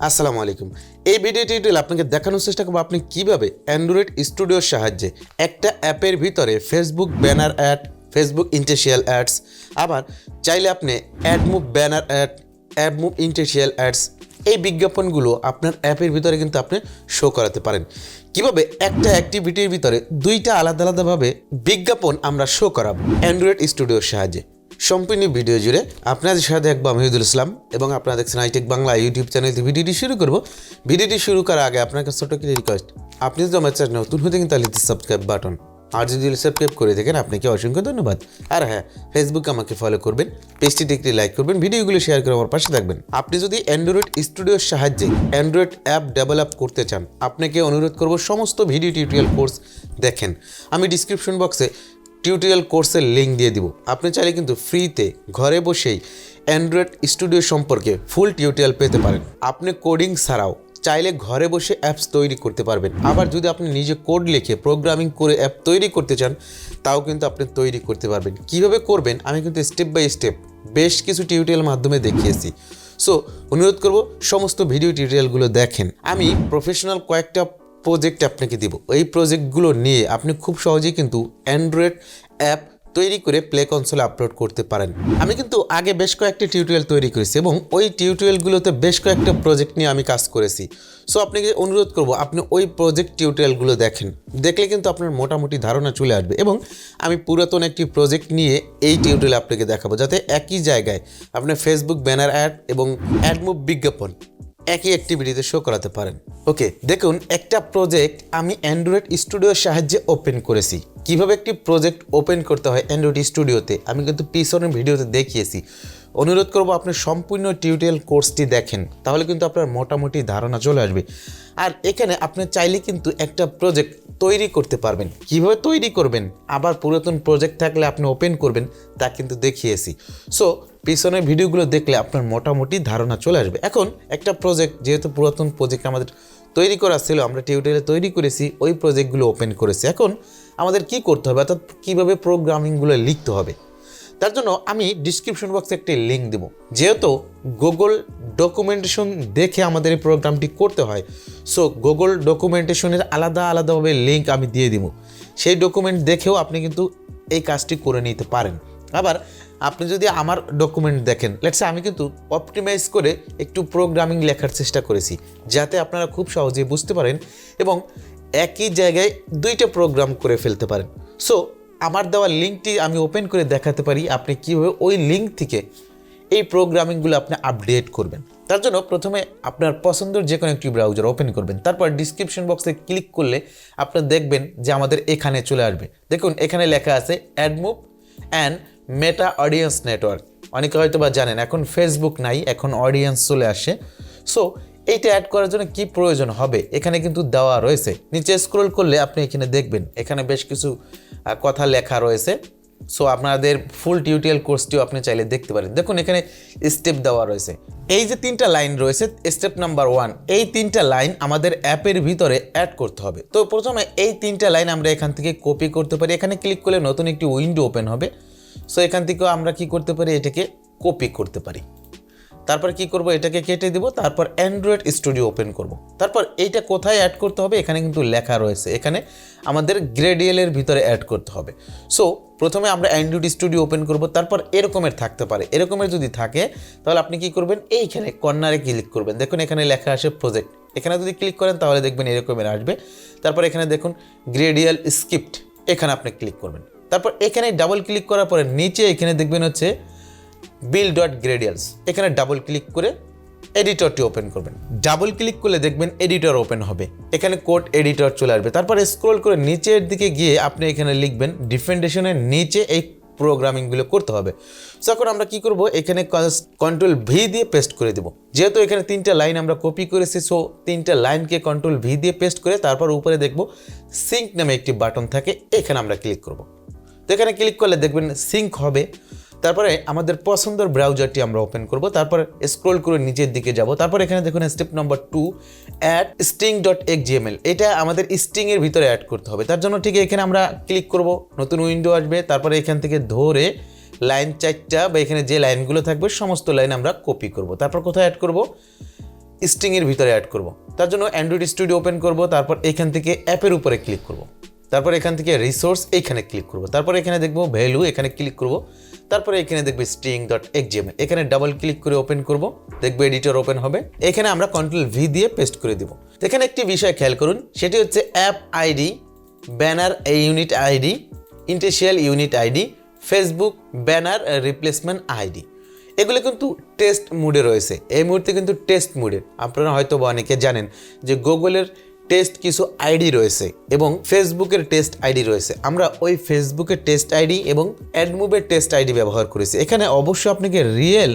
আসসালামু আলাইকুম। এই ভিডিও টিউটোরিয়াল আপনাকে দেখানোর চেষ্টা করব আপনি কিভাবে অ্যান্ড্রয়েড স্টুডিওর সাহায্যে একটা অ্যাপের ভিতরে Facebook banner add, Facebook interstitial ads, আবার চাইলে আপনি AdMove banner add, AdMove interstitial ads এই বিজ্ঞাপনগুলো আপনার অ্যাপের ভিতরে কিন্তু আপনি শো করাতে পারেন। কিভাবে একটা অ্যাক্টিভিটির ভিতরে দুইটা আলাদা আলাদাভাবে বিজ্ঞাপন আমরা শো করাবো অ্যান্ড্রয়েড স্টুডিওর সাহায্যে। সম্পূর্ণ ভিডিও জুড়ে আপনাদের সাথে দেখবো আমি হিদুল ইসলাম এবং আপনারা দেখছেন আইটেক বাংলা ইউটিউব চ্যানেলতে ভিডিওটি শুরু করব। ভিডিওটি শুরু করার আগে আপনার কাছে ছোটো কিছু রিকোয়েস্ট, আপনি যদি আমার চ্যানেল নতুন হতে কিন্তু তাহলে সাবস্ক্রাইব বাটন, আর যদি সাবস্ক্রাইব করে থাকেন আপনাকে অসংখ্য ধন্যবাদ। আর হ্যাঁ, ফেসবুকে আমাকে ফলো করবেন, পেজটিতে একটি লাইক করবেন, ভিডিওগুলো শেয়ার করে আমার পাশে থাকবেন। আপনি যদি অ্যান্ড্রয়েড স্টুডিওর সাহায্যে অ্যান্ড্রয়েড অ্যাপ ডেভেলপ করতে চান, আপনাকে অনুরোধ করব সমস্ত ভিডিও টিউটোরিয়াল কোর্স দেখেন। আমি ডিসক্রিপশন বক্সে টিউটোরিয়াল কোর্সের লিঙ্ক দিয়ে দিব। আপনি চাইলে কিন্তু ফ্রিতে ঘরে বসেই অ্যান্ড্রয়েড স্টুডিও সম্পর্কে ফুল টিউটোরিয়াল পেতে পারেন। আপনি কোডিং ছাড়াও চাইলে ঘরে বসে অ্যাপস তৈরি করতে পারবেন। আবার যদি আপনি নিজে কোড লিখে প্রোগ্রামিং করে অ্যাপ তৈরি করতে চান, তাও কিন্তু আপনি তৈরি করতে পারবেন। কিভাবে করবেন আমি কিন্তু স্টেপ বাই স্টেপ বেশ কিছু টিউটোরিয়াল মাধ্যমে দেখিয়েছি। সো অনুরোধ করব সমস্ত ভিডিও টিউটোরিয়ালগুলো দেখেন। আমি প্রফেশনাল কয়েকটা প্রজেক্ট আপনাকে দিব। এই প্রজেক্টগুলো নিয়ে আপনি খুব সহজেই কিন্তু অ্যান্ড্রয়েড অ্যাপ তৈরি করে প্লে কনসোলে আপলোড করতে পারেন। আমি কিন্তু আগে বেশ কয়েকটি টিউটোরিয়াল তৈরি করেছি এবং ওই টিউটোরিয়ালগুলোতে বেশ কয়েকটা প্রজেক্ট নিয়ে আমি কাজ করেছি। সো আপনাকে অনুরোধ করব আপনি ওই প্রজেক্ট টিউটোরিয়ালগুলো দেখেন, দেখলে কিন্তু আপনার মোটামুটি ধারণা চলে আসবে। এবং আমি পুরাতন একটি প্রজেক্ট নিয়ে এই টিউটোরিয়াল আপনাকে দেখাবো, যাতে একই জায়গায় আপনি ফেসবুক ব্যানার অ্যাড এবং অ্যাডমুভ বিজ্ঞাপন একই অ্যাক্টিভিটিতে শো করাতে পারেন। ওকে, দেখুন একটা প্রজেক্ট আমি অ্যান্ড্রয়েড স্টুডিওর সাহায্যে ওপেন করেছি। কিভাবে একটি প্রজেক্ট ওপেন করতে হয় অ্যান্ড্রয়েড স্টুডিওতে আমি কিন্তু পিছনের ভিডিওতে দেখিয়েছি। অনুরোধ করব আপনি সম্পূর্ণ টিউটোরিয়াল কোর্সটি দেখেন, তাহলে কিন্তু আপনার মোটামুটি ধারণা চলে আসবে। আর এখানে আপনি চাইলে কিন্তু একটা প্রজেক্ট তৈরি করতে পারবেন। কিভাবে তৈরি করবেন, আবার পুরাতন প্রজেক্ট থাকলে আপনি ওপেন করবেন, তা কিন্তু দেখিয়েছি। সো পিছনের ভিডিওগুলো দেখলে আপনার মোটামুটি ধারণা চলে আসবে। এখন একটা প্রজেক্ট, যেহেতু পুরাতন প্রজেক্ট আমাদের তৈরি করা ছিল, আমরা টিউটোরিয়ালে তৈরি করেছি, ওই প্রজেক্টগুলো ওপেন করেছি। এখন আমাদের কি করতে হবে, অর্থাৎ কীভাবে প্রোগ্রামিংগুলো লিখতে হবে, তার জন্য আমি ডিসক্রিপশন বক্সে একটি লিঙ্ক দেবো। যেহেতু গুগল ডকুমেন্টেশন দেখে আমাদের এই প্রোগ্রামটি করতে হয়, সো গুগল ডকুমেন্টেশনের আলাদাভাবে লিঙ্ক আমি দিয়ে দিব। সেই ডকুমেন্ট দেখেও আপনি কিন্তু এই কাজটি করে নিতে পারেন। আবার আপনি যদি আমার ডকুমেন্ট দেখেন, লেটসে আমি কিন্তু অপটিমাইজ করে একটু প্রোগ্রামিং লেখার চেষ্টা করেছি, যাতে আপনারা খুব সহজেই বুঝতে পারেন এবং একই জায়গায় দুইটা প্রোগ্রাম করে ফেলতে পারেন। সো আমার দেওয়া লিঙ্কটি আমি ওপেন করে দেখাতে পারি আপনি কীভাবে ওই লিঙ্ক থেকে এই প্রোগ্রামিংগুলো আপনি আপডেট করবেন। তার জন্য প্রথমে আপনার পছন্দের যে কোনো একটি ব্রাউজার ওপেন করবেন, তারপর ডিসক্রিপশন বক্সে ক্লিক করলে আপনারা দেখবেন যে আমাদের এখানে চলে আসবে। দেখুন এখানে লেখা আছে AdMove and meta audience network. অনেকে হয়তো বা জানেন এখন ফেসবুক নাই, এখন অডিয়েন্স চলে আসে। সো এইটা অ্যাড করার জন্য কি প্রয়োজন হবে এখানে কিন্তু দেওয়া রয়েছে। নিচে স্ক্রল করলে আপনি এখানে দেখবেন এখানে বেশ কিছু কথা লেখা রয়েছে। সো আপনাদের ফুল টিউটোরিয়াল কোর্সটিও আপনি চাইলে দেখতে পারেন। দেখুন এখানে স্টেপ দেওয়া রয়েছে। এই যে 3টা লাইন রয়েছে, স্টেপ নাম্বার 1, এই 3টা লাইন আমাদের অ্যাপের ভিতরে অ্যাড করতে হবে। তো প্রথমে এই 3টা লাইন আমরা এখান থেকে কপি করতে পারি। এখানে ক্লিক করলে নতুন একটি উইন্ডো ওপেন হবে। সো এখান থেকেও আমরা কি করতে পারি, এটাকে কপি করতে পারি। তারপর কি করব, এটাকে কেটে দিব, তারপর অ্যান্ড্রয়েড স্টুডিও ওপেন করব। তারপর এইটা কোথায় অ্যাড করতে হবে এখানে কিন্তু লেখা রয়েছে, এখানে আমাদের গ্রেডিয়েলের ভিতরে অ্যাড করতে হবে। সো প্রথমে আমরা অ্যান্ড্রয়েড স্টুডিও ওপেন করব, তারপর এরকমের থাকতে পারে। এরকমের যদি থাকে তাহলে আপনি কি করবেন, এইখানে কর্নারে ক্লিক করবেন। দেখুন এখানে লেখা আসে প্রজেক্ট, এখানে যদি ক্লিক করেন তাহলে দেখবেন এরকমের আসবে। তারপর এখানে দেখুন গ্রেডিয়াল স্ক্রিপ্ট, এখানে আপনি ক্লিক করবেন। তারপর এখানে ডাবল ক্লিক করার পরে নিচে এখানে দেখবেন হচ্ছে build.gradials, এখানে ডাবল ক্লিক করে এডিটরটি ওপেন করবেন। ডাবল ক্লিক করলে দেখবেন এডিটর ওপেন হবে, এখানে কোড এডিটর চলে আসবে। তারপর স্ক্রল করে নিচের দিকে গিয়ে আপনি এখানে লিখবেন ডিফেন্ডেশনের নিচে এই প্রোগ্রামিংগুলো করতে হবে। তখন আমরা কি করব, এখানে কন্ট্রোল ভি দিয়ে পেস্ট করে দেব। যেহেতু এখানে 3টা লাইন আমরা কপি করেছি, সো 3টা লাইনকে কন্ট্রোল ভি দিয়ে পেস্ট করে তারপর উপরে দেখব সিঙ্ক নামে একটি বাটন থাকে, এখানে আমরা ক্লিক করব। তো এখানে ক্লিক করলে দেখবেন সিঙ্ক হবে। তারপরে আমাদের পছন্দের ব্রাউজারটি আমরা ওপেন করব, তারপর স্ক্রল করে নিচের দিকে যাব। তারপর এখানে দেখুন স্টেপ নাম্বার 2 অ্যাড string.xml, এটা আমাদের স্ট্রিং এর ভিতরে অ্যাড করতে হবে। তার জন্য ঠিক এখানে আমরা ক্লিক করব, নতুন উইন্ডো আসবে। তারপরে এখান থেকে ধরে লাইন 4টা বা এখানে যে লাইনগুলো থাকবে সমস্ত লাইন আমরা কপি করব। তারপর কোথায় অ্যাড করব, স্ট্রিংয়ের ভিতরে অ্যাড করব। তার জন্য অ্যান্ড্রয়েড স্টুডিও ওপেন করব, তারপর এখান থেকে অ্যাপের উপরে ক্লিক করব, তারপর এখান থেকে রিসোর্স এইখানে ক্লিক করব, তারপর এখানে দেখব ভ্যালু, এখানে ক্লিক করব, তারপরে এখানে দেখবে string.xml, এখানে ডাবল ক্লিক করে ওপেন করব, দেখবে এডিটর ওপেন হবে। এখানে আমরা Ctrl+V দিয়ে পেস্ট করে দিব। এখানে একটি বিষয় খেয়াল করুন, সেটি হচ্ছে app ID, banner unit ID, interstitial unit ID, Facebook banner replacement ID, এগুলো কিন্তু টেস্ট মুডে রয়েছে। এই মুহূর্তে কিন্তু টেস্ট মুডে। আপনারা হয়তো অনেকে জানেন যে গুগলের টেস্ট কিছু আইডি রয়েছে এবং ফেসবুকের টেস্ট আইডি রয়েছে। আমরা ওই ফেসবুকের টেস্ট আইডি এবং অ্যাডমুবের টেস্ট আইডি ব্যবহার করেছি। এখানে অবশ্যই আপনাকে রিয়েল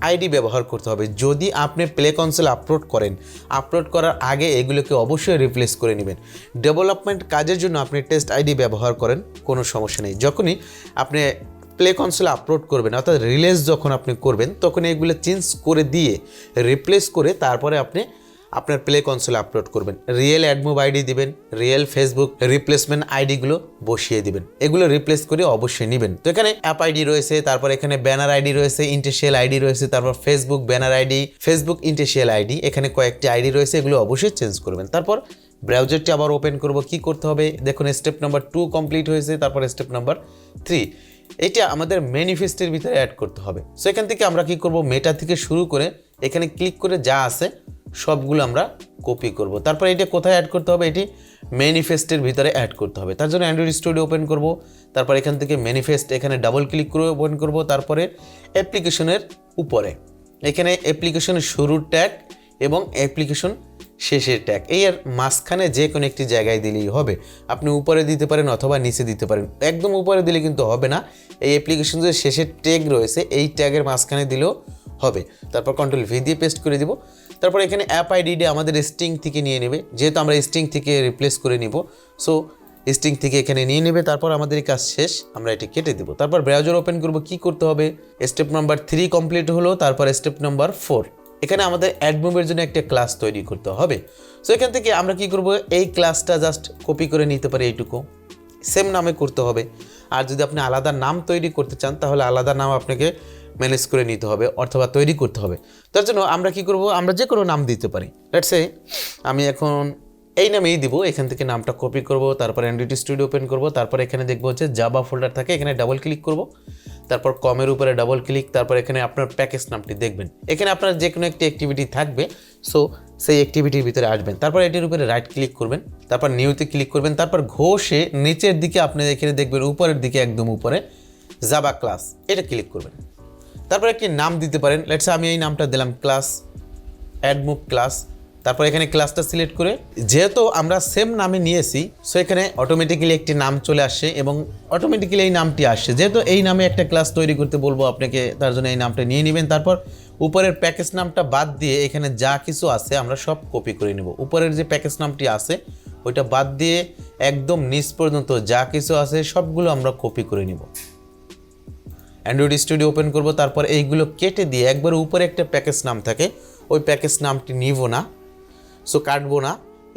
আইডি ব্যবহার করতে হবে। যদি আপনি প্লে কনসোল আপলোড করেন, আপলোড করার আগে এগুলোকে অবশ্যই রিপ্লেস করে নেবেন। ডেভেলপমেন্ট কাজের জন্য আপনি টেস্ট আইডি ব্যবহার করেন, কোনো সমস্যা নেই। যখনই আপনি প্লে কনসোলে আপলোড করবেন, অর্থাৎ রিলিজ যখন আপনি করবেন, তখন এগুলো চেঞ্জ করে দিয়ে রিপ্লেস করে তারপরে আপনি আপনার প্লে কনসোলে আপলোড করবেন। রিয়েল অ্যাডমোব আইডি দিবেন, রিয়েল ফেসবুক রিপ্লেসমেন্ট আইডিগুলো বসিয়ে দিবেন, এগুলো রিপ্লেস করে অবশ্যই নেবেন। তো এখানে অ্যাপ আইডি রয়েছে, তারপর এখানে ব্যানার আইডি রয়েছে, ইন্টারস্টিশিয়াল আইডি রয়েছে, তারপর Facebook banner ID, Facebook interstitial ID, এখানে কয়েকটি আইডি রয়েছে, এগুলো অবশ্যই চেঞ্জ করবেন। তারপর ব্রাউজারটি আবার ওপেন করব। কি করতে হবে দেখুন, স্টেপ নাম্বার 2 কমপ্লিট হয়েছে, তারপর স্টেপ নাম্বার 3 এটা আমাদের ম্যানিফেস্টের ভিতরে অ্যাড করতে হবে। সো এখান থেকে আমরা কি করব, মেটা থেকে শুরু করে এখানে ক্লিক করে যা আছে সবগুলো আমরা কপি করব। তারপর এটা কোথায় অ্যাড করতে হবে, এটি ম্যানিফেস্টের ভিতরে অ্যাড করতে হবে। তার জন্য অ্যান্ড্রয়েড স্টুডিও ওপেন করব, তারপর এখান থেকে ম্যানিফেস্ট এখানে ডাবল ক্লিক করে ওপেন করব, তারপরে অ্যাপ্লিকেশনের উপরে এখানে অ্যাপ্লিকেশনের শুরুর ট্যাগ এবং অ্যাপ্লিকেশন শেষের ট্যাগ, এই এর মাঝখানে যে কোনো একটি জায়গায় দিলেই হবে। আপনি উপরে দিতে পারেন অথবা নিচে দিতে পারেন। একদম উপরে দিলে কিন্তু হবে না, এই অ্যাপ্লিকেশন যে শেষের ট্যাগ রয়েছে এই ট্যাগের মাঝখানে দিলেও হবে। তারপর Ctrl+V দিয়ে পেস্ট করে দিব। তারপর এখানে অ্যাপ আইডিটা আমাদের স্ট্রিং থেকে নিয়ে নেবে, যেহেতু আমরা স্ট্রিং থেকে রিপ্লেস করে নিব, সো স্ট্রিং থেকে এখানে নিয়ে নেবে। তারপর আমাদের কাজ শেষ, আমরা এটি কেটে দেব। তারপর ব্রাউজার ওপেন করব। কি করতে হবে, স্টেপ নাম্বার 3 কমপ্লিট হলো, তারপর স্টেপ নাম্বার 4 এখানে আমাদের অ্যাডমোবের জন্য একটা ক্লাস তৈরি করতে হবে। সো এখান থেকে আমরা কি করব, এই ক্লাসটা জাস্ট কপি করে নিতে পারি, এইটুকু সেম নামে করতে হবে। আর যদি আপনি আলাদা নাম তৈরি করতে চান তাহলে আলাদা নাম আপনাকে ম্যানেজ করে নিতে হবে অথবা তৈরি করতে হবে। তার জন্য আমরা কি করব, আমরা যে কোনো নাম দিতে পারি। লেটস সে আমি এখন এই নামেই দিব। এখান থেকে নামটা কপি করব, তারপর অ্যান্ড্রয়েড স্টুডিও ওপেন করব, তারপর এখানে দেখবো হচ্ছে জাভা ফোল্ডার থাকে, এখানে ডাবল ক্লিক করব, তারপর কমের উপরে ডাবল ক্লিক, তারপর এখানে আপনার প্যাকেজ নামটি দেখবেন। এখানে আপনার যে কোনো একটি অ্যাক্টিভিটি থাকবে, সো সেই অ্যাক্টিভিটির ভিতরে আসবেন। তারপর এটির উপরে রাইট ক্লিক করবেন, তারপর নিউতে ক্লিক করবেন, তারপর ঘষে নিচের দিকে আপনি এখানে দেখবেন উপরের দিকে একদম উপরে জাভা ক্লাস, এটা ক্লিক করবেন। তারপর একটি নাম দিতে পারেন। লেটস আমি এই নামটা দিলাম ক্লাস অ্যাডমোব ক্লাস। তারপর এখানে ক্লাসটা সিলেক্ট করে, যেহেতু আমরা সেম নামে নিয়েছি, সো এখানে অটোমেটিক্যালি একটি নাম চলে আসছে এবং অটোমেটিক্যালি এই নামটি আসছে। যেহেতু এই নামে একটা ক্লাস তৈরি করতে বলবো আপনাকে, তার জন্য এই নামটা নিয়ে নেবেন। তারপর উপরের প্যাকেজ নামটা বাদ দিয়ে এখানে যা কিছু আছে আমরা সব কপি করে নেব। উপরের যে প্যাকেজ নামটি আছে ওইটা বাদ দিয়ে একদম নিচ পর্যন্ত যা কিছু আছে সবগুলো আমরা কপি করে নিব। অ্যান্ড্রয়েড স্টুডিও ওপেন করব, তারপর এইগুলো কেটে দিয়ে একবার উপরে একটা প্যাকেজ নাম থাকে, ওই প্যাকেজ নামটি নিব না, সো কাটবো না,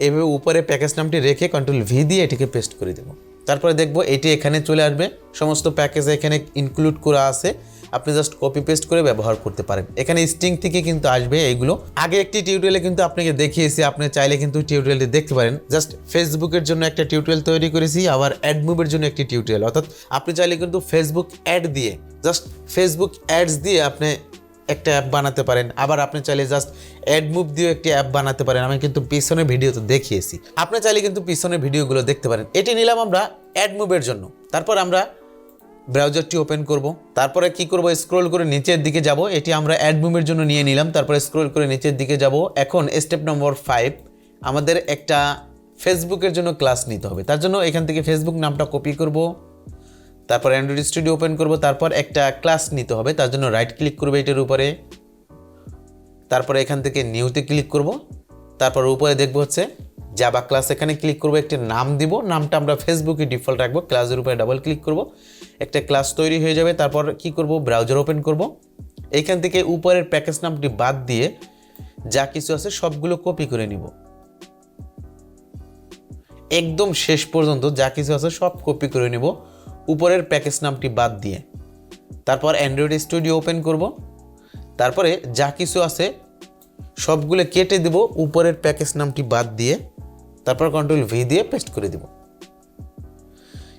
এইভাবে উপরে প্যাকেজ নামটি রেখে Ctrl+V দিয়ে এটিকে পেস্ট করে দেবো। তারপরে দেখবো এটি এখানে চলে আসবে, সমস্ত প্যাকেজ এখানে ইনক্লুড করা আছে, আপনি জাস্ট কপি পেস্ট করে ব্যবহার করতে পারেন। এখানে স্ট্রিং থেকে কিন্তু আসবে এইগুলো। আগে একটি টিউটোরিয়ালে কিন্তু আপনাকে দেখিয়েছি, আপনি চাইলে কিন্তু টিউটোরিয়ালটি দেখতে পারেন। জাস্ট ফেসবুকের জন্য একটা টিউটোরিয়াল তৈরি করেছি, আবার অ্যাডমোবের জন্য একটি টিউটোরিয়াল। অর্থাৎ আপনি চাইলে কিন্তু ফেসবুক অ্যাড দিয়ে, জাস্ট ফেসবুক অ্যাডস দিয়ে আপনি একটা অ্যাপ বানাতে পারেন। আবার আপনি চাইলে জাস্ট অ্যাডমোব দিয়ে একটি অ্যাপ বানাতে পারেন। আমি কিন্তু পিছনের ভিডিওতে দেখিয়েছি, আপনি চাইলে কিন্তু পিছনের ভিডিওগুলো দেখতে পারেন। এটি নিলাম আমরা অ্যাডমোবের জন্য। তারপর আমরা ব্রাউজারটি ওপেন করব, তারপরে কি করব, স্ক্রল করে নিচের দিকে যাব। এটি আমরা অ্যাডমোবের জন্য নিয়ে নিলাম, তারপরে স্ক্রল করে নিচের দিকে যাব। এখন স্টেপ নম্বর 5 আমাদের একটা ফেসবুকের জন্য ক্লাস নিতে হবে। তার জন্য এখান থেকে ফেসবুক নামটা কপি করব, তারপর অ্যান্ড্রয়েড স্টুডিও ওপেন করব, তারপর একটা ক্লাস নিতে হবে। তার জন্য রাইট ক্লিক করবে এটার উপরে, তারপরে এখান থেকে নিউতে ক্লিক করব, তারপর উপরে দেখবো হচ্ছে জাভা ক্লাস, এখানে ক্লিক করব, একটা নাম দিব, নামটা আমরা ফেসবুকে ডিফল্ট রাখবো। ক্লাসের উপরে ডাবল ক্লিক করব, একটা ক্লাস তৈরি হয়ে যাবে। তারপর কি করব, ব্রাউজার ওপেন করব, এইখান থেকে উপরের প্যাকেজ নামটি বাদ দিয়ে যা কিছু আছে সবগুলো কপি করে নিব, একদম শেষ পর্যন্ত যা কিছু আছে সব কপি করে নিব উপরের প্যাকেজ নামটি বাদ দিয়ে। তারপর অ্যান্ড্রয়েড স্টুডিও ওপেন করব, তারপরে যা কিছু আছে সবগুলো কেটে দেব উপরের প্যাকেজ নামটি বাদ দিয়ে, তারপর কন্ট্রোল ভি দিয়ে পেস্ট করে দেব।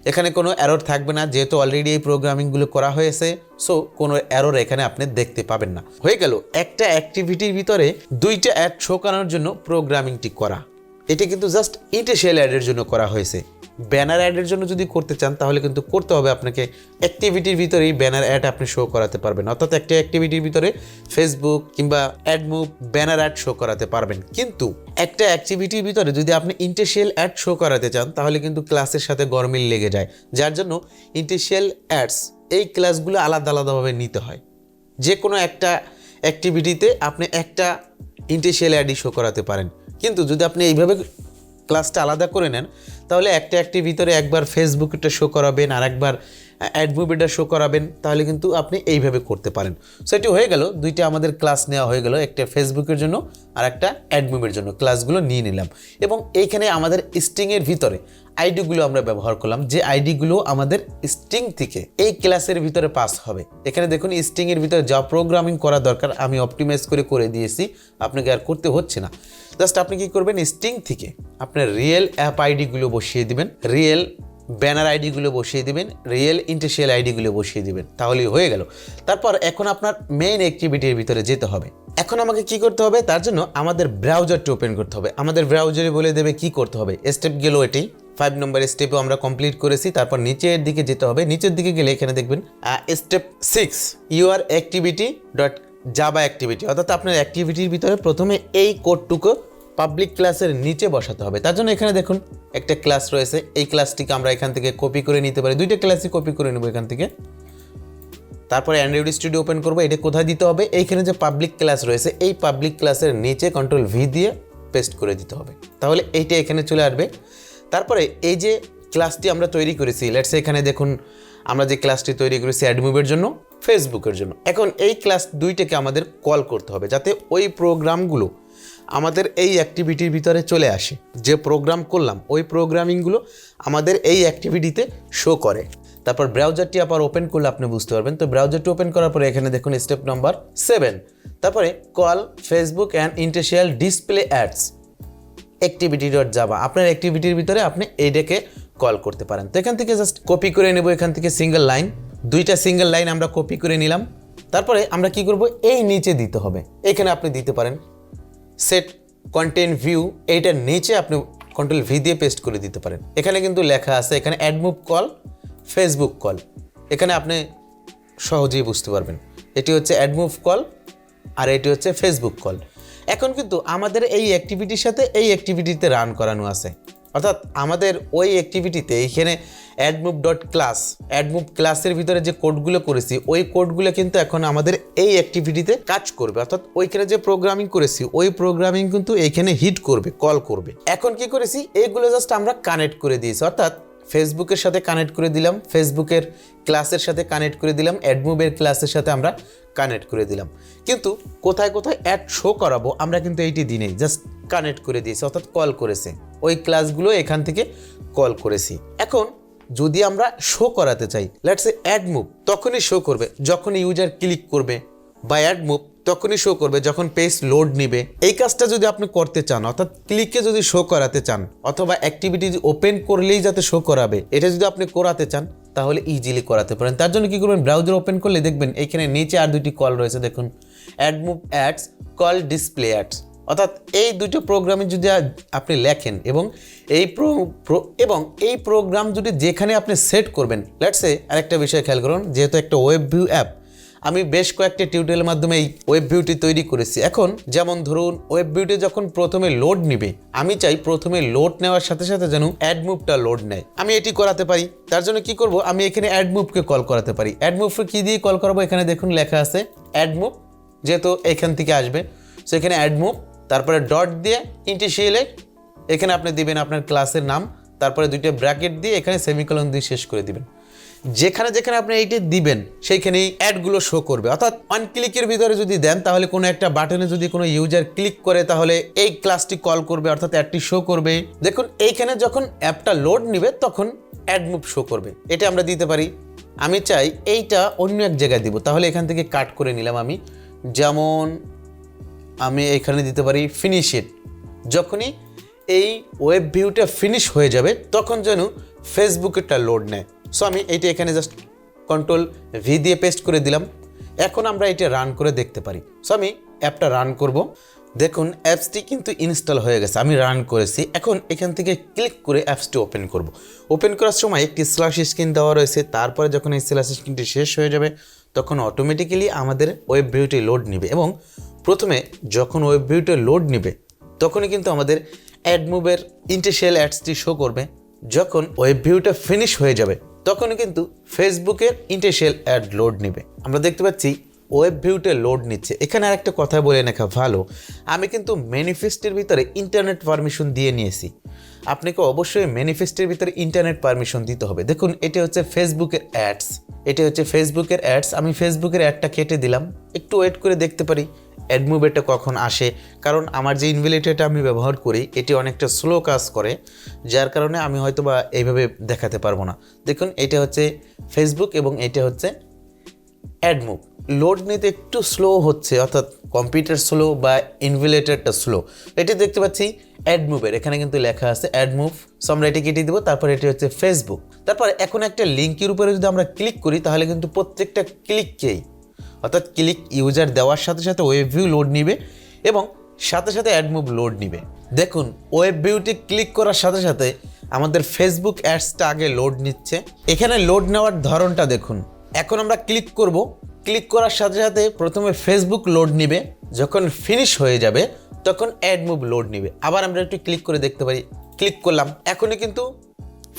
এখানে কোনো এরর থাকবে না, যেহেতু অলরেডি এই প্রোগ্রামিংগুলো করা হয়েছে, সো কোনো এরর এখানে আপনি দেখতে পাবেন না। হয়ে গেল একটা অ্যাক্টিভিটির ভিতরে দুইটা অ্যাড শো করানোর জন্য প্রোগ্রামিংটি করা। এটা কিন্তু জাস্ট ইন্টারস্টিশিয়াল অ্যাডের জন্য করা হয়েছে। ব্যানার অ্যাডের জন্য যদি করতে চান তাহলে কিন্তু করতে হবে আপনাকে অ্যাক্টিভিটির ভিতরেই ব্যানার অ্যাড আপনি শো করাতে পারবেন, অর্থাৎ একটা অ্যাক্টিভিটির ভিতরে ফেসবুক কিংবা অ্যাডমুভ ব্যানার অ্যাড শো করাতে পারবেন। কিন্তু একটা অ্যাক্টিভিটির ভিতরে যদি আপনি ইন্টারস্টিশিয়াল অ্যাড শো করাতে চান তাহলে কিন্তু ক্লাসের সাথে গরমিল লেগে যায়, যার জন্য ইন্টারস্টিশিয়াল অ্যাডস এই ক্লাসগুলো আলাদা আলাদাভাবে নিতে হয়। যে কোনো একটা অ্যাক্টিভিটিতে আপনি একটা ইন্টারস্টিশিয়াল অ্যাডই শো করাতে পারেন, কিন্তু যদি আপনি এইভাবে ক্লাসটা আলাদা করে নেন তাহলে একটা ভিতরে একবার ফেসবুকটা শো করাবেন আর একবার অ্যাডমুভিটা শো করাবেন, তাহলে কিন্তু আপনি এইভাবে করতে পারেন। সো এটি হয়ে গেল, দুইটা আমাদের ক্লাস নেওয়া হয়ে গেল, একটা ফেসবুকের জন্য আর একটা অ্যাডমুভের জন্য ক্লাসগুলো নিয়ে নিলাম। এবং এইখানে আমাদের স্ট্রিংয়ের ভিতরে আইডিগুলো আমরা ব্যবহার করলাম, যে আইডিগুলো আমাদের স্ট্রিং থেকে এই ক্লাসের ভিতরে পাস হবে। এখানে দেখুন স্ট্রিংয়ের ভিতরে যা প্রোগ্রামিং করা দরকার আমি অপটিমাইজ করে দিয়েছি, আপনাকে আর করতে হচ্ছে না। জাস্ট আপনি কি করবেন, স্ট্রিং থেকে আপনার রিয়েল অ্যাপ আইডিগুলো বসিয়ে দিবেন, রিয়েল ব্যানার আইডিগুলো বসিয়ে দিবেন, রিয়েল ইন্টারস্টিশিয়াল আইডিগুলো বসিয়ে দিবেন, তাহলেই হয়ে গেল। তারপর এখন আপনার মেইন অ্যাক্টিভিটির ভিতরে যেতে হবে। এখন আমাকে কি করতে হবে, তার জন্য আমাদের ব্রাউজারটি ওপেন করতে হবে। আমাদের ব্রাউজারে বলে দেবে কি করতে হবে। স্টেপ গেল এটি 5 নম্বর স্টেপও আমরা কমপ্লিট করেছি। তারপর নিচের দিকে যেতে হবে, নিচের দিকে গেলে এখানে দেখবেন step 6 your activity dot Java activity, অর্থাৎ আপনার অ্যাক্টিভিটির ভিতরে প্রথমে এই কোডটুকু পাবলিক ক্লাসের নিচে বসাতে হবে। তার জন্য এখানে দেখুন একটা ক্লাস রয়েছে, এই ক্লাসটিকে আমরা এখান থেকে কপি করে নিতে পারি, দুইটা ক্লাসই কপি করে নেব এখান থেকে। তারপরে অ্যান্ড্রয়েড স্টুডিও ওপেন করবো, এটা কোথায় দিতে হবে, এইখানে যে পাবলিক ক্লাস রয়েছে এই পাবলিক ক্লাসের নিচে কন্ট্রোল ভি দিয়ে পেস্ট করে দিতে হবে, তাহলে এইটা এখানে চলে আসবে। তারপরে এই যে ক্লাসটি আমরা তৈরি করেছি, লেটস এখানে দেখুন আমরা যে ক্লাসটি তৈরি করেছি অ্যাডমুভের জন্য, ফেসবুকের জন্য, এখন এই ক্লাস দুইটাকে আমাদের কল করতে হবে যাতে ওই প্রোগ্রামগুলো আমাদের এই অ্যাক্টিভিটির ভিতরে চলে আসে। যে প্রোগ্রাম করলাম ওই প্রোগ্রামিংগুলো আমাদের এই অ্যাক্টিভিটিতে শো করে। তারপর ব্রাউজারটি আবার ওপেন করলে আপনি বুঝতে পারবেন। তো ব্রাউজারটি ওপেন করার পরে এখানে দেখুন স্টেপ নাম্বার 7, তারপরে call Facebook and interstitial display ads activity dot Java, আপনার অ্যাক্টিভিটির ভিতরে আপনি এইটাকে কল করতে পারেন। তো এখান থেকে জাস্ট কপি করে নেব, এখান থেকে সিঙ্গেল লাইন, দুইটা সিঙ্গেল লাইন আমরা কপি করে নিলাম। তারপরে আমরা কি করব, এই নিচে দিতে হবে, এখানে আপনি দিতে পারেন সেট কন্টেন্ট ভিউ, এইটার নিচে আপনি কন্ট্রোল ভি দিয়ে পেস্ট করে দিতে পারেন। এখানে কিন্তু লেখা আছে এখানে অ্যাডমুভ কল ফেসবুক কল, এখানে আপনি সহজেই বুঝতে পারবেন এটি হচ্ছে অ্যাডমুভ কল আর এটি হচ্ছে ফেসবুক কল। এখন কিন্তু আমাদের এই অ্যাক্টিভিটির সাথে এই অ্যাক্টিভিটিতে রান করানো আছে, অর্থাৎ আমাদের ওই অ্যাক্টিভিটিতে এইখানে অ্যাডমুভ ডট ক্লাস, অ্যাডমুভ ক্লাসের ভিতরে যে কোডগুলো করেছি ওই কোডগুলো কিন্তু এখন আমাদের এই অ্যাক্টিভিটিতে কাজ করবে, অর্থাৎ ওইখানে যে প্রোগ্রামিং করেছি ওই প্রোগ্রামিং কিন্তু এইখানে হিট করবে, কল করবে। এখন কি করেছি, এইগুলো জাস্ট আমরা কানেক্ট করে দিয়েছি, অর্থাৎ ফেসবুকের সাথে কানেক্ট করে দিলাম, ফেসবুকের ক্লাসের সাথে কানেক্ট করে দিলাম, অ্যাডমুভের ক্লাসের সাথে আমরা কানেক্ট করে দিলাম। কিন্তু কোথায় কোথায় অ্যাড শো করাবো আমরা কিন্তু এইটি দিনেই জাস্ট কানেক্ট করে দিয়েছি, অর্থাৎ কল করেছে, ওই ক্লাসগুলো এখান থেকে কল করেছি। এখন যদি আমরা শো করাতে চাই, লেটস সে অ্যাডমুভ, তখনই শো করবে যখন ইউজার ক্লিক করবে, বা অ্যাডমুভ তখনই শো করবে যখন পেজ লোড নিবে। এই কাজটা যদি আপনি করতে চান, অর্থাৎ ক্লিকে যদি শো করাতে চান অথবা অ্যাক্টিভিটি ওপেন করলেই যাতে শো করাবে, এটা যদি আপনি করাতে চান তাহলে ইজিলি করাতে পারেন। তার জন্য কি করবেন, ব্রাউজার ওপেন করলে দেখবেন এইখানে নিচে আর দুটি কল রয়েছে, দেখুন AdMove ads call display ads, অর্থাৎ এই দুটো প্রোগ্রামে যদি আপনি লেখেন এবং এই প্রোগ্রাম যদি যেখানে আপনি সেট করবেন, লেটস সে আরেকটা বিষয় খেয়াল করুন, যেহেতু একটা ওয়েব ভিউ অ্যাপ, আমি বেশ কয়েকটা টিউটোরিয়ালের মাধ্যমে এই ওয়েব ভিউটি তৈরি করেছি। এখন যেমন ধরুন ওয়েব ভিউটি যখন প্রথমে লোড নিবে, আমি চাই প্রথমে লোড নেওয়ার সাথে সাথে যেন অ্যাডমুভটা লোড নেয়, আমি এটি করাতে পারি। তার জন্য কি করব, আমি এখানে অ্যাডমুভকে কল করাতে পারি। অ্যাডমুভকে কি দিয়ে কল করাবো, এখানে দেখুন লেখা আছে অ্যাডমুভ, যেহেতু এখান থেকে আসবে সেখানে অ্যাডমুভ, তারপরে ডট দিয়ে ইন্টারস্টিশিয়াল, এখানে আপনি দিবেন আপনার ক্লাসের নাম, তারপরে দুইটা ব্র্যাকেট দিয়ে এখানে সেমিকোলন দিয়ে শেষ করে দিবেন। যেখানে যেখানে আপনি এইটা দিবেন সেইখানেই অ্যাডগুলো শো করবে, অর্থাৎ ওয়ান ক্লিকের ভিতরে যদি দেন তাহলে কোনো একটা বাটনে যদি কোনো ইউজার ক্লিক করে তাহলে এই ক্লাসটি কল করবে, অর্থাৎ অ্যাডটি শো করবে। দেখুন এইখানে যখন অ্যাপটা লোড নিবে তখন অ্যাডমুভ শো করবে, এটা আমরা দিতে পারি। আমি চাই এইটা অন্য এক জায়গায় দিব, তাহলে এখান থেকে কাট করে নিলাম আমি, যেমন আমি এখানে দিতে পারি ফিনিশ ইট। যখনই এই ওয়েব ভিউটা ফিনিশ হয়ে যাবে তখন যেন ফেসবুকেরটা লোড নেয়। সো আমি এইটা এখানে জাস্ট কন্ট্রোল ভি দিয়ে পেস্ট করে দিলাম। এখন আমরা এটা রান করে দেখতে পারি। সো আমি অ্যাপটা রান করব। দেখুন অ্যাপসটি কিন্তু ইনস্টল হয়ে গেছে, আমি রান করেছি। এখন এখান থেকে ক্লিক করে অ্যাপসটি ওপেন করব। ওপেন করার সময় একটি স্ল্যাশ স্ক্রিন দেওয়া রয়েছে, তারপরে যখন এই স্ল্যাশ স্ক্রিনটি শেষ হয়ে যাবে তখন অটোমেটিক্যালি আমাদের ওয়েব ভিউটি লোড নেবে। এবং প্রথমে যখন ওয়েব ভিউটি লোড নেবে তখনই কিন্তু আমাদের অ্যাডমুবের ইন্টারস্টিশিয়াল অ্যাডসটি শো করবে। যখন ওয়েব ভিউটা ফিনিশ হয়ে যাবে তখনই কিন্তু ফেসবুকের ইন্টারস্টিশিয়াল অ্যাড লোড নেবে। আমরা দেখতে পাচ্ছি ওয়েব ভিউতে লোড নিচ্ছে। এখানে আরেকটা কথা বলে রাখা ভালো, আমি কিন্তু ম্যানিফেস্টের ভিতরে ইন্টারনেট পারমিশন দিয়ে নিয়েছি। আপনাকে অবশ্যই ম্যানিফেস্টের ভিতরে ইন্টারনেট পারমিশন দিতে হবে। দেখুন এটা হচ্ছে ফেসবুকের অ্যাডস, এটা হচ্ছে ফেসবুকের অ্যাডস। আমি ফেসবুকের অ্যাডটা কেটে দিলাম, একটু ওয়েট করে দেখতে পারি অ্যাডমুভেরটা কখন আসে। কারণ আমার যে ইনভ্যালিডেটরটা আমি ব্যবহার করি এটি অনেকটা স্লো কাজ করে, যার কারণে আমি হয়তো বা এইভাবে দেখাতে পারবো না। দেখুন এটা হচ্ছে ফেসবুক এবং এটা হচ্ছে অ্যাডমুভ। লোড নিতে একটু স্লো হচ্ছে, অর্থাৎ কম্পিউটার স্লো বা ইনভ্যালিডেটরটা স্লো। এটি দেখতে পাচ্ছি অ্যাডমুভের, এখানে কিন্তু লেখা আছে অ্যাডমুভ। সো আমরা এটি কেটে দেবো। তারপর এটি হচ্ছে ফেসবুক। তারপর এখন একটা লিঙ্কের উপরে যদি আমরা ক্লিক করি তাহলে কিন্তু প্রত্যেকটা ক্লিককেই, অর্থাৎ ক্লিক ইউজার দেওয়ার সাথে সাথে ওয়েব ভিউ লোড নিবে এবং সাথে সাথে অ্যাডমুভ লোড নিবে। দেখুন ওয়েব ভিউটি ক্লিক করার সাথে সাথে আমাদের ফেসবুক অ্যাডসটা আগে লোড নিচ্ছে। এখানে লোড নেওয়ার ধরনটা দেখুন। এখন আমরা ক্লিক করব, ক্লিক করার সাথে সাথে প্রথমে ফেসবুক লোড নিবে, যখন ফিনিশ হয়ে যাবে তখন অ্যাডমুভ লোড নিবে। আবার আমরা একটু ক্লিক করে দেখতে পারি, ক্লিক করলাম, এখনই কিন্তু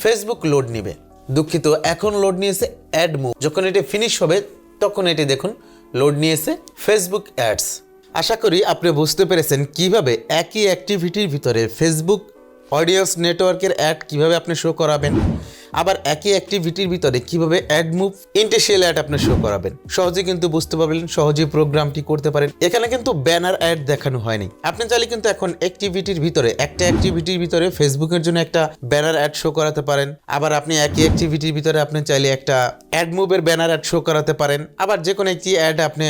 ফেসবুক লোড নিবে। দুঃখিত, এখন লোড নিয়েছে অ্যাডমুভ। যখন এটি ফিনিশ হবে তখন এটি দেখুন লোড নিয়েছে ফেসবুক অ্যাডস। আশা করি আপনি বুঝতে পেরেছেন কিভাবে একই অ্যাক্টিভিটির ভিতরে ফেসবুক অডিয়েন্স নেটওয়ার্কের অ্যাড কিভাবে আপনি শো করাবেন, আবার একই অ্যাক্টিভিটির ভিতরে কিভাবে অ্যাডমুভ ইন্টারস্টিশিয়াল অ্যাড আপনি শো করাবেন। সহজে কিন্তু বুঝতে পারবেন, সহজেই প্রোগ্রামটি করতে পারেন। এখানে কিন্তু ব্যানার অ্যাড দেখানো হয়নি। আপনি চাইলে কিন্তু এখন অ্যাক্টিভিটির ভিতরে একটা অ্যাক্টিভিটির ভিতরে ফেসবুকের জন্য একটা ব্যানার অ্যাড শো করাতে পারেন। আবার আপনি একই অ্যাক্টিভিটির ভিতরে আপনি চাইলে একটা অ্যাডমুভের ব্যানার অ্যাড শো করাতে পারেন। আবার যে কোনো একটি অ্যাড আপনি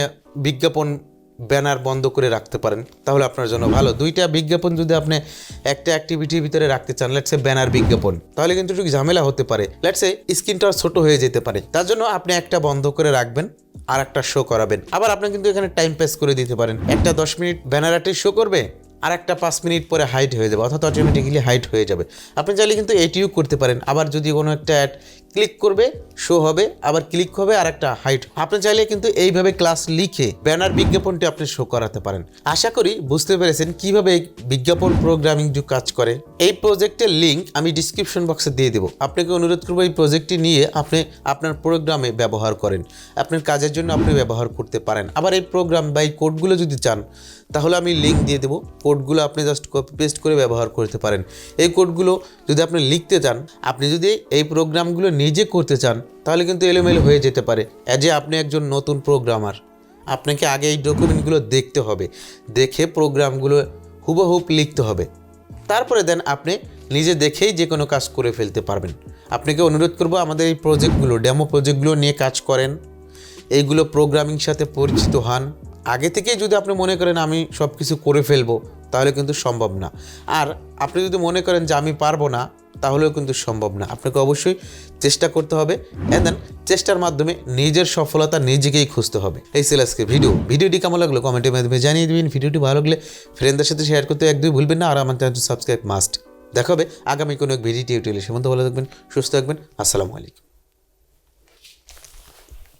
বিজ্ঞাপন ব্যানার বন্ধ করে রাখতে পারেন, তাহলে আপনার জন্য ভালো। দুইটা বিজ্ঞাপন যদি আপনি একটা অ্যাক্টিভিটির ভিতরে রাখতে চান, লেটসে ব্যানার বিজ্ঞাপন, তাহলে কিন্তু একটু ঝামেলা হতে পারে, লেটসে স্ক্রিনটা ছোট হয়ে যেতে পারে। তার জন্য আপনি একটা বন্ধ করে রাখবেন আর একটা শো করাবেন। আবার আপনি কিন্তু এখানে টাইম পাস করে দিতে পারেন, একটা 10 মিনিট ব্যানার আর্টে শো করবে আর একটা 5 মিনিট পরে হাইড হয়ে যাবে, অর্থাৎ অটোমেটিক্যালি হাইড হয়ে যাবে। আপনি চাইলে কিন্তু এটিও করতে পারেন। আবার যদি কোনো একটা অ্যাড ক্লিক করবে শো হবে, আবার ক্লিক হবে আর একটা হাইড। আপনি চাইলে কিন্তু এইভাবে ক্লাস লিখে ব্যানার বিজ্ঞাপনটি আপনি শো করাতে পারেন। আশা করি বুঝতে পেরেছেন কিভাবে এই বিজ্ঞাপন প্রোগ্রামিং যে কাজ করে। এই প্রজেক্টের লিঙ্ক আমি ডিসক্রিপশন বক্সে দিয়ে দেবো। আপনাকে অনুরোধ করবো এই প্রজেক্টটি নিয়ে আপনি আপনার প্রোগ্রামে ব্যবহার করেন, আপনার কাজের জন্য আপনি ব্যবহার করতে পারেন। আবার এই প্রোগ্রাম বা এই কোডগুলো যদি চান তাহলে আমি লিঙ্ক দিয়ে দেবো, কোডগুলো আপনি জাস্ট কপি পেস্ট করে ব্যবহার করতে পারেন। এই কোডগুলো যদি আপনি লিখতে চান, আপনি যদি এই প্রোগ্রামগুলো নিজে করতে চান তাহলে কিন্তু এলোমেলো হয়ে যেতে পারে। আপনি একজন নতুন প্রোগ্রামার, আপনাকে আগে এই ডকুমেন্টগুলো দেখতে হবে, দেখে প্রোগ্রামগুলো হুবহুব লিখতে হবে, তারপরে দেন আপনি নিজে দেখেই যে কোনো কাজ করে ফেলতে পারবেন। আপনাকে অনুরোধ করব আমাদের এই প্রজেক্টগুলো, ডেমো প্রজেক্টগুলো নিয়ে কাজ করেন, এইগুলো প্রোগ্রামিং সাথে পরিচিত হন। আগে থেকেই যদি আপনি মনে করেন আমি সব কিছু করে ফেলবো তাহলে কিন্তু সম্ভব না। আর আপনি যদি মনে করেন যে আমি পারবো না তাহলেও কিন্তু সম্ভব না। আপনাকে অবশ্যই চেষ্টা করতে হবে, অ্যান্ড দেন চেষ্টার মাধ্যমে নিজের সফলতা নিজেকেই খুঁজতে হবে। এই ছিল আজকে ভিডিওটি কেমন লাগলো কমেন্টের মাধ্যমে জানিয়ে দেবেন। ভিডিওটি ভালো লাগলে ফ্রেন্ডদের সাথে শেয়ার করতে একদমই ভুলবেন না। আর আমার চ্যানেলটি সাবস্ক্রাইব মাস্ট। দেখা হবে আগামী কোনো এক ভিডিও টিউটোরিয়ালে। সে মধ্যে ভালো থাকবেন, সুস্থ থাকবেন। আসসালামু আলাইকুম।